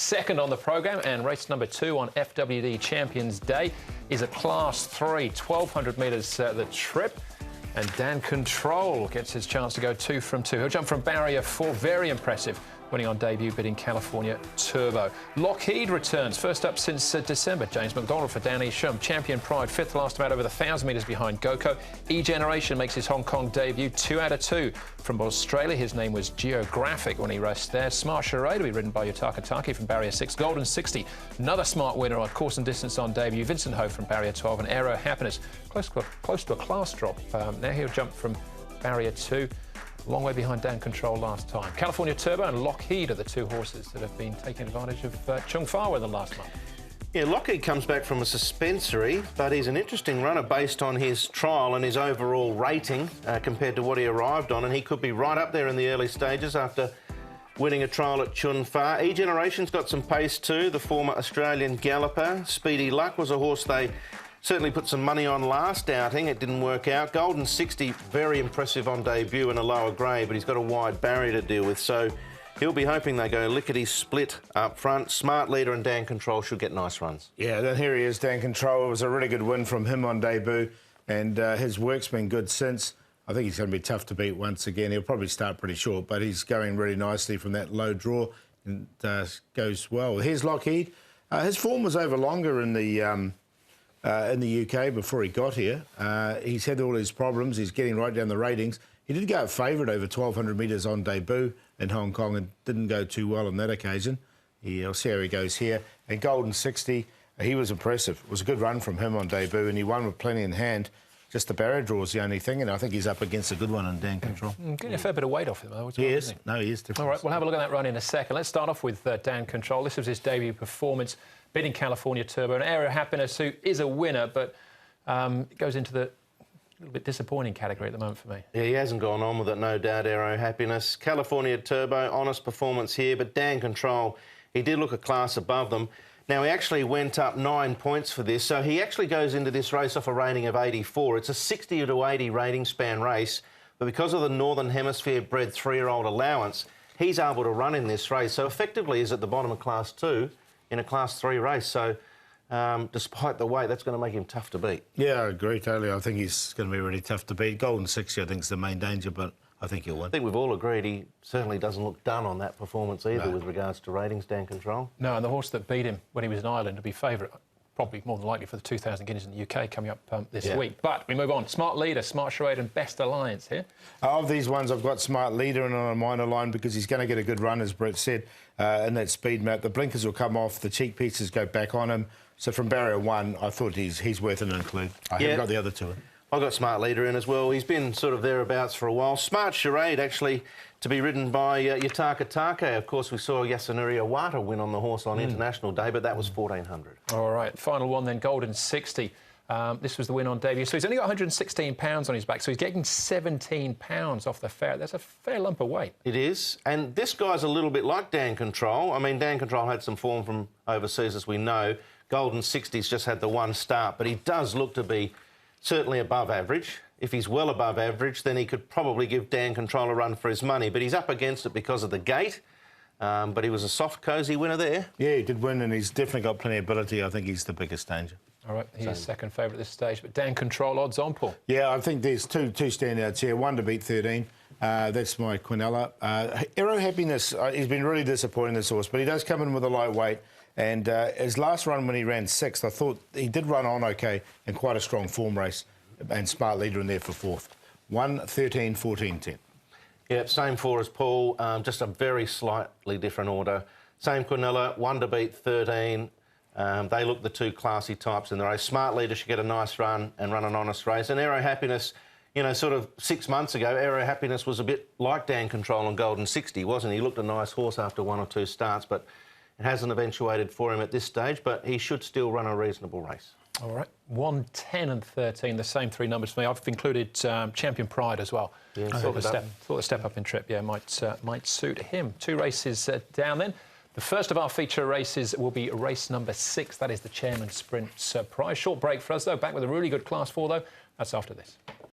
second on the programme, and race number 2 on FWD Champions Day is a Class 3, 1,200 metres the trip. And Dan Control gets his chance to go 2 from 2. He'll jump from barrier 4, very impressive, winning on debut, bidding California Turbo. Lockheed returns, first up since December. James McDonald for Danny Shum. Champion Pride, 5th last time out, over the 1,000 metres behind Goko. E-Generation makes his Hong Kong debut, 2 out of 2 from Australia. His name was Geographic when he raced there. Smart Charade will be ridden by Yutaka Taki from barrier 6. Golden 60, another smart winner on course and distance on debut. Vincent Ho from barrier 12, and Aero Happiness, close to a class drop. Now he'll jump from barrier 2. A long way behind Dan Control last time. California Turbo and Lockheed are the 2 horses that have been taking advantage of Chung Fa weather last month. Yeah, Lockheed comes back from a suspensory, but he's an interesting runner based on his trial and his overall rating compared to what he arrived on, and he could be right up there in the early stages after winning a trial at Chun Fa. E-Generation's got some pace too, the former Australian galloper. Speedy Luck was a horse they certainly put some money on last outing. It didn't work out. Golden 60, very impressive on debut in a lower grade, but he's got a wide barrier to deal with, so he'll be hoping they go lickety-split up front. Smart Leader and Dan Control should get nice runs. Yeah, then here he is, Dan Control. It was a really good win from him on debut, and his work's been good since. I think he's going to be tough to beat once again. He'll probably start pretty short, but he's going really nicely from that low draw and goes well. Here's Lockheed. His form was over longer in the UK before he got here. He's had all his problems. He's getting right down the ratings. He did go out favourite over 1,200 metres on debut in Hong Kong and didn't go too well on that occasion. I'll see how he goes here. And Golden 60, he was impressive. It was a good run from him on debut, and he won with plenty in hand. Just the barrier draw is the only thing, and I think he's up against a good one in Dan Control. Getting a fair bit of weight off him, though. He is. No, he is different. All right, we'll have a look at that run in a second. Let's start off with Dan Control. This was his debut performance, beating California Turbo. And Aero Happiness, who is a winner, but goes into the little bit disappointing category at the moment for me. Yeah, he hasn't gone on with it, no doubt, Aero Happiness. California Turbo, honest performance here, but Dan Control, he did look a class above them. Now, he actually went up 9 points for this, so he actually goes into this race off a rating of 84. It's a 60 to 80 rating span race, but because of the Northern Hemisphere bred 3-year-old allowance, he's able to run in this race. So effectively he's at the bottom of Class 2 in a Class 3 race. So despite the weight, that's going to make him tough to beat. Yeah, I agree totally. I think he's going to be really tough to beat. Golden 60, I think, is the main danger, but I think he'll win. I think we've all agreed he certainly doesn't look done on that performance either with regards to ratings, Dan Control. No, and the horse that beat him when he was in Ireland to be favourite, probably more than likely for the 2,000 guineas in the UK coming up this week. But we move on. Smart Leader, Smart Charade and Best Alliance here. Of these ones, I've got Smart Leader and on a minor line because he's going to get a good run, as Brett said, in that speed map. The blinkers will come off, the cheek pieces go back on him. So from barrier 1, I thought he's worth an include. I haven't got the other 2 in. I've got Smart Leader in as well. He's been sort of thereabouts for a while. Smart Charade, actually, to be ridden by Yutaka Take. Of course, we saw Yasunori Iwata win on the horse on International Day, but that was 1,400. All right, final one then, Golden 60. This was the win on debut. So he's only got 116 pounds on his back, so he's getting 17 pounds off the ferret. That's a fair lump of weight. It is. And this guy's a little bit like Dan Control. I mean, Dan Control had some form from overseas, as we know. Golden 60's just had the one start, but he does look to be certainly above average. If he's well above average, then he could probably give Dan Control a run for his money, but he's up against it because of the gate. But he was a soft, cosy winner there. Yeah, he did win, and he's definitely got plenty of ability. I think he's the biggest danger. All right, he's second favourite at this stage, but Dan Control odds on, Paul. Yeah, I think there's two standouts here. 1 to beat 13. That's my Quinella. Aero Happiness, he's been really disappointing, this horse, but he does come in with a light weight. And his last run when he ran 6th, I thought he did run on OK in quite a strong form race. And Smart Leader in there for 4th. 1, 13, 14, 10. Yeah, same 4 as Paul, just a very slightly different order. Same Quinella, 1 to beat 13. They look the 2 classy types in the race. Smart Leader should get a nice run and run an honest race. And Aero Happiness, you know, sort of 6 months ago, Aero Happiness was a bit like Dan Control on Golden 60, wasn't he? He looked a nice horse after 1 or 2 starts, but it hasn't eventuated for him at this stage, but he should still run a reasonable race. All right, 1, 10 and 13, the same 3 numbers for me. I've included Champion Pride as well. Yeah, thought the step up in trip, might suit him. 2 races down then. The first of our feature races will be race number 6. That is the Chairman's Sprint Prize. Short break for us, though. Back with a really good Class 4, though. That's after this.